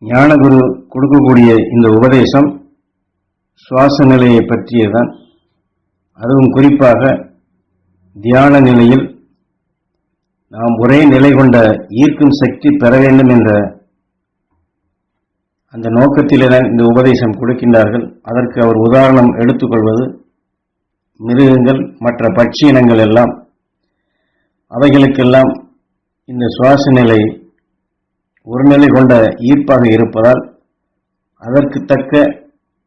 ஞானகுரு கொடுக்கக்கூடிய இந்த உபதேசம் சுவாச நிலையை பற்றியதான். அதுவும் குறிப்பாக தியான நிலையில் நாம் ஒரே நிலை கொண்ட ஈர்க்கும் சக்தி பெற வேண்டும் என்ற அந்த நோக்கத்திலே தான் இந்த உபதேசம் கொடுக்கின்றார்கள். அதற்கு அவர் உதாரணம் எடுத்துக்கொள்வது மிருகங்கள், மற்ற பட்சி இனங்கள் எல்லாம். அவைகளுக்கெல்லாம் இந்த சுவாச நிலை ஒரு நிலை கொண்ட ஈர்ப்பாக இருப்பதால் அதற்கு தக்க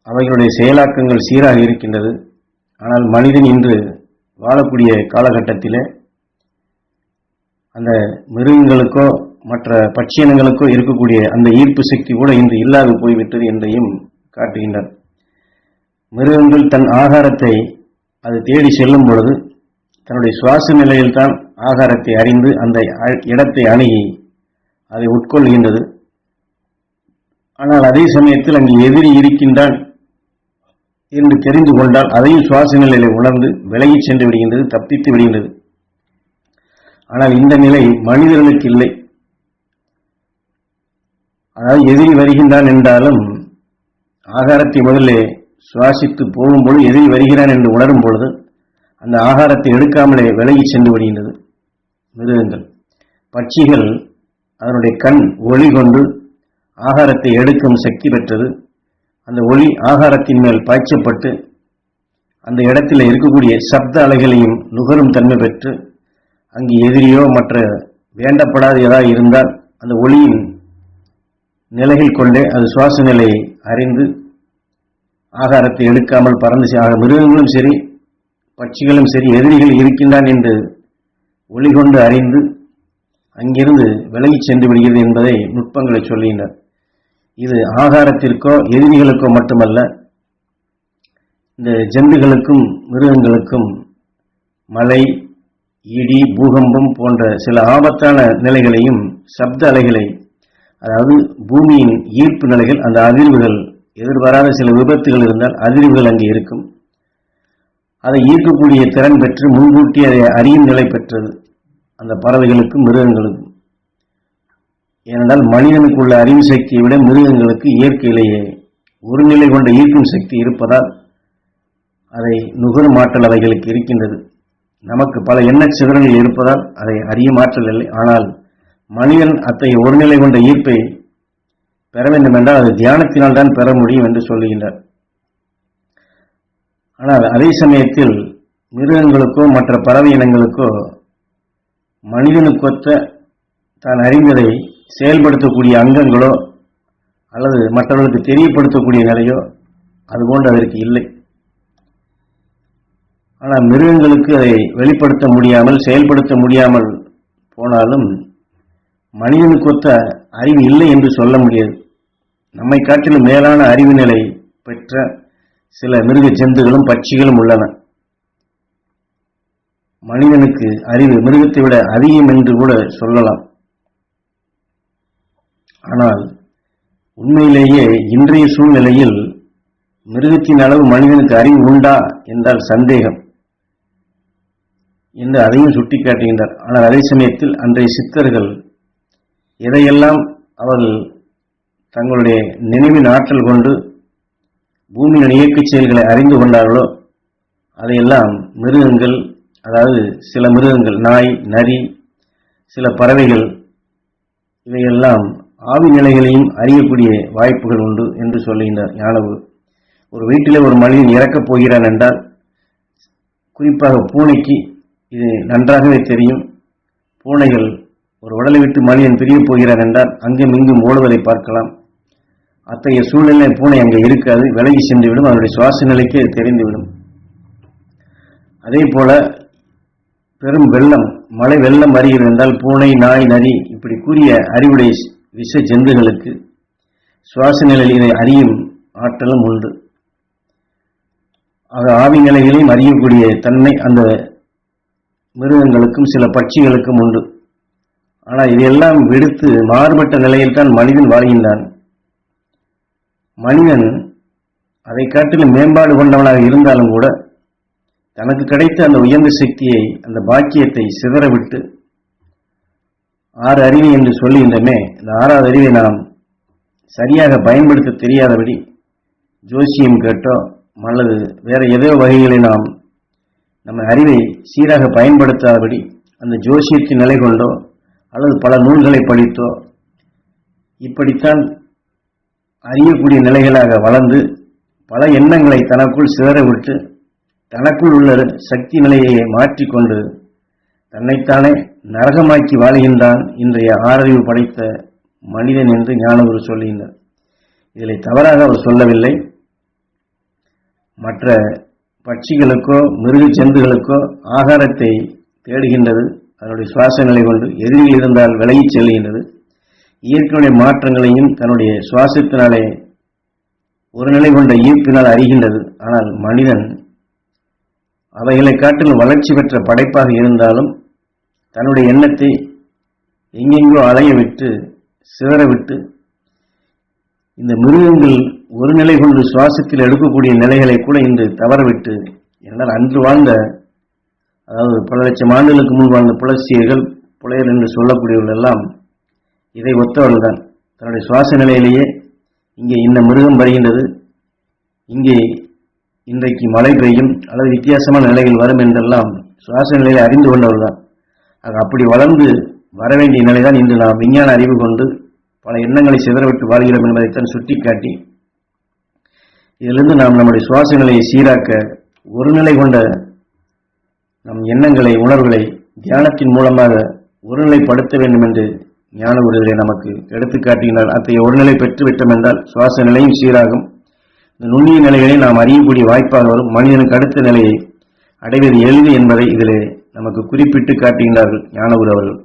அவைகளுடைய செயலாக்கங்கள் சீராக இருக்கின்றது. ஆனால் மனிதன் இன்று வாழக்கூடிய காலகட்டத்தில் அந்த மிருகங்களுக்கோ மற்ற பட்சியினங்களுக்கோ இருக்கக்கூடிய அந்த ஈர்ப்பு சக்தி கூட இன்று இல்லாது போய்விட்டது என்றையும் காட்டுகின்றார். மிருகங்கள் தன் ஆகாரத்தை அது தேடி செல்லும் பொழுது தன்னுடைய சுவாச நிலையில்தான் ஆகாரத்தை அறிந்து அந்த இடத்தை அணுகி அதை உட்கொள்கின்றது. ஆனால் அதே சமயத்தில் அங்கு எதிரி இருக்கின்றான் என்று தெரிந்து கொண்டால் அதையும் சுவாச நிலையை உணர்ந்து விலகிச் சென்று விடுகின்றது, தப்பித்து விடுகின்றது. ஆனால் இந்த நிலை மனிதர்களுக்கு இல்லை. அதாவது எதிரி வருகின்றான் என்றாலும் ஆகாரத்தை முதலே சுவாசித்து போகும்பொழுது எதிரி வருகிறான் என்று உணரும் பொழுது அந்த ஆகாரத்தை எடுக்காமலே விலகி சென்று விடுகின்றது மிருகங்கள். பட்சிகள் அதனுடைய கண் ஒளி கொண்டு ஆகாரத்தை எடுக்கும் சக்தி பெற்றது. அந்த ஒளி ஆகாரத்தின் மேல் பாய்ச்சப்பட்டு அந்த இடத்தில் இருக்கக்கூடிய சப்த அலைகளையும் நுகரும் தன்மை பெற்று அங்கு எதிரியோ மற்ற வேண்டப்படாத ஏதாவது இருந்தால் அந்த ஒளியின் நிலையில் கொண்டே அது சுவாச நிலையை அறிந்து ஆகாரத்தை எடுக்காமல் பறந்து மிருகங்களும் சரி பட்சிகளும் சரி எதிரிகள் இருக்கின்றான் என்று ஒளி கொண்டு அறிந்து அங்கிருந்து விலகிச் சென்று விடுகிறது என்பதை நுட்பங்களை சொல்கின்றார். இது ஆகாரத்திற்கோ எதிரிகளுக்கோ மட்டுமல்ல, இந்த ஜந்துகளுக்கும் மிருகங்களுக்கும் மழை, இடி, பூகம்பம் போன்ற சில ஆபத்தான நிலைகளையும் சப்த அலைகளை, அதாவது பூமியின் ஈர்ப்பு நிலைகள், அந்த அதிர்வுகள், எதிர்பாராத சில விபத்துகள் இருந்தால் அதிர்வுகள் அங்கே இருக்கும். அதை ஈர்க்கக்கூடிய திறன் பெற்று முன்கூட்டி அதை அறியும் நிலை பெற்றது அந்த பறவைகளுக்கும் மிருகங்களுக்கும். ஏனென்றால் மனிதனுக்கு உள்ள அறிவு சக்தியை விட மிருகங்களுக்கு இயற்கையிலேயே ஒரு நிலை கொண்ட ஈர்க்கும் சக்தி இருப்பதால் அதை நுகரும் ஆற்றல் அவைகளுக்கு இருக்கின்றது. நமக்கு பல எண்ணச் சிதறல்கள் இருப்பதால் அதை அறியும் ஆற்றல் இல்லை. ஆனால் மனிதன் அத்தகைய ஒரு நிலை கொண்ட ஈர்ப்பை பெற வேண்டும் என்றால் அது தியானத்தினால் தான் பெற முடியும் என்று சொல்லுகின்றார். ஆனால் அதே சமயத்தில் மிருகங்களுக்கோ மற்ற பறவை இனங்களுக்கோ மனிதனுக்கொத்த தான் அறிந்ததை செயல்படுத்தக்கூடிய அங்கங்களோ அல்லது மற்றவர்களுக்கு தெரியப்படுத்தக்கூடிய நிலையோ அதுபோன்று அதற்கு இல்லை. ஆனால் மிருகங்களுக்கு அதை வெளிப்படுத்த முடியாமல் செயல்படுத்த முடியாமல் போனாலும் மனிதனுக்கொத்த அறிவு இல்லை என்று சொல்ல முடியாது. நம்மை காட்டிலும் மேலான அறிவு நிலை பெற்ற சில மிருக ஜந்துகளும் பட்சிகளும் உள்ளன. மனிதனுக்கு அறிவு மிருகத்தை விட அதிகம் என்று கூட சொல்லலாம். ஆனால் உண்மையிலேயே இன்றைய சூழ்நிலையில் மிருகத்தின் அளவு மனிதனுக்கு அறிவு உண்டா என்றால் சந்தேகம் என்று அதையும் சுட்டிக்காட்டுகின்றார். ஆனால் அதே சமயத்தில் அன்றைய சித்தர்கள் எதையெல்லாம் அவர்கள் தங்களுடைய நினைவின் ஆற்றல் கொண்டு பூமியின் இயக்கச் செயல்களை அறிந்து கொண்டார்களோ அதையெல்லாம் மிருகங்கள், அதாவது சில மிருகங்கள், நாய், நரி, சில பறவைகள், இவையெல்லாம் ஆவி நிலைகளையும் அறியக்கூடிய வாய்ப்புகள் உண்டு என்று சொல்லுகின்றார் ஞானகுரு. ஒரு வீட்டிலே ஒரு மனிதன் இறக்கப் போகிறான் என்றால் குறிப்பாக பூனைக்கு இது நன்றாகவே தெரியும். பூனைகள் ஒரு உடலை விட்டு மனிதன் பிரியப் போகிறான் என்றால் அங்கும் இங்கும் ஓடுவதை பார்க்கலாம். அத்தகைய சூழ்நிலை பூனை அங்கே இருக்காது, விலகி சென்றுவிடும், அதனுடைய சுவாச நிலைக்கு தெரிந்துவிடும். அதே போல பெரும் வெள்ளம், மழை வெள்ளம் வருகிறது என்றால் பூனை, நாய், நரி இப்படி கூறிய அறிவுடைய விஷ ஜந்துகளுக்கு சுவாச நிலையில் இதை அறியும் ஆற்றலும் உண்டு. ஆக ஆவி நிலைகளையும் அறியக்கூடிய தன்மை அந்த மிருகங்களுக்கும் சில பட்சிகளுக்கும் உண்டு. ஆனால் இதையெல்லாம் விடுத்து மாறுபட்ட நிலையில் தான் மனிதன் வாழ்கின்றான். மனிதன் அதை காட்டிலும் மேம்பாடு கொண்டவனாக இருந்தாலும் கூட தனக்கு கிடைத்த அந்த உயர்ந்த சக்தியை, அந்த பாக்கியத்தை சிதறவிட்டு 6 அறிவு என்று சொல்லுகின்றமே, இந்த 6வது அறிவை நாம் சரியாக பயன்படுத்த தெரியாதபடி ஜோசியம் கேட்டோ அல்லது வேற ஏதோ வகைகளை நாம் நம்ம அறிவை சீராக பயன்படுத்தாதபடி அந்த ஜோசியத்தின் நிலை கொண்டோ அல்லது பல நூல்களை படித்தோ இப்படித்தான் அறியக்கூடிய நிலைகளாக வளர்ந்து பல எண்ணங்களை தனக்குள் சிதறவிட்டு தனக்குள் உள்ள சக்தி நிலையை மாற்றிக்கொண்டு தன்னைத்தானே நரகமாக்கி வாழ்கின்றான் இன்றைய ஆறறிவு படைத்த மனிதன் என்று ஞானகுரு சொல்லுகின்றார். இதில் தவறாக அவர் சொல்லவில்லை. மற்ற பட்சிகளுக்கோ மிருக ஜந்துகளுக்கோ ஆகாரத்தை தேடுகின்றது, அதனுடைய சுவாச நிலை கொண்டு எதிரில் இருந்தால் விலகிச் செல்கின்றது. இயற்கையுடைய மாற்றங்களையும் தன்னுடைய சுவாசத்தினாலே ஒரு நிலை கொண்ட ஈர்ப்பினால் அறிகின்றது. ஆனால் மனிதன் அவைகளை காட்டிலும் வளர்ச்சி பெற்ற படைப்பாக இருந்தாலும் தன்னுடைய எண்ணத்தை எங்கெங்கோ அலைய விட்டு சிதறவிட்டு இந்த மிருகங்கள் ஒரு நிலை கொண்டு சுவாசத்தில் எடுக்கக்கூடிய நிலைகளை கூட இன்று தவறவிட்டு, என்னால் அன்று வாழ்ந்த, அதாவது பல லட்சம் ஆண்டுகளுக்கு முன் வாழ்ந்த புலசியர்கள் புலையர் என்று சொல்லக்கூடியவர்கள் எல்லாம் இதை ஒத்தவர்கள் தான். தன்னுடைய சுவாச நிலையிலேயே இங்கே இந்த மிருகம் வருகின்றது, இங்கே இன்றைக்கு மழை பெய்யும் அல்லது வித்தியாசமான நிலைகள் வரும் என்றெல்லாம் சுவாச நிலையை அறிந்து கொண்டவர்கள் தான். அப்படி வளர்ந்து வர வேண்டிய நிலைதான் இன்று நாம் விஞ்ஞான அறிவு கொண்டு பல எண்ணங்களை சிதறவிட்டு வாழ்கிறோம் என்பதைத்தான் சுட்டிக்காட்டி, இதிலிருந்து நாம் நம்முடைய சுவாச நிலையை சீராக்க ஒரு நிலை கொண்ட நம் எண்ணங்களை உணர்வுகளை தியானத்தின் மூலமாக ஒருநிலைப்படுத்த வேண்டும் என்று ஞான குருவிலே நமக்கு எடுத்துக்காட்டுகின்றார். அத்தகைய ஒருநிலை பெற்றுவிட்டோம் என்றால் சுவாச நிலையும் சீராகும். இந்த நுண்ணிய நிலைகளை நாம் அறியக்கூடிய வாய்ப்பாக வரும். மனிதனுக்கு அடுத்த நிலையை அடைவது எளிது என்பதை இதிலே நமக்கு குறிப்பிட்டு காட்டுகின்றார்கள் ஞானகுரு அவர்கள்.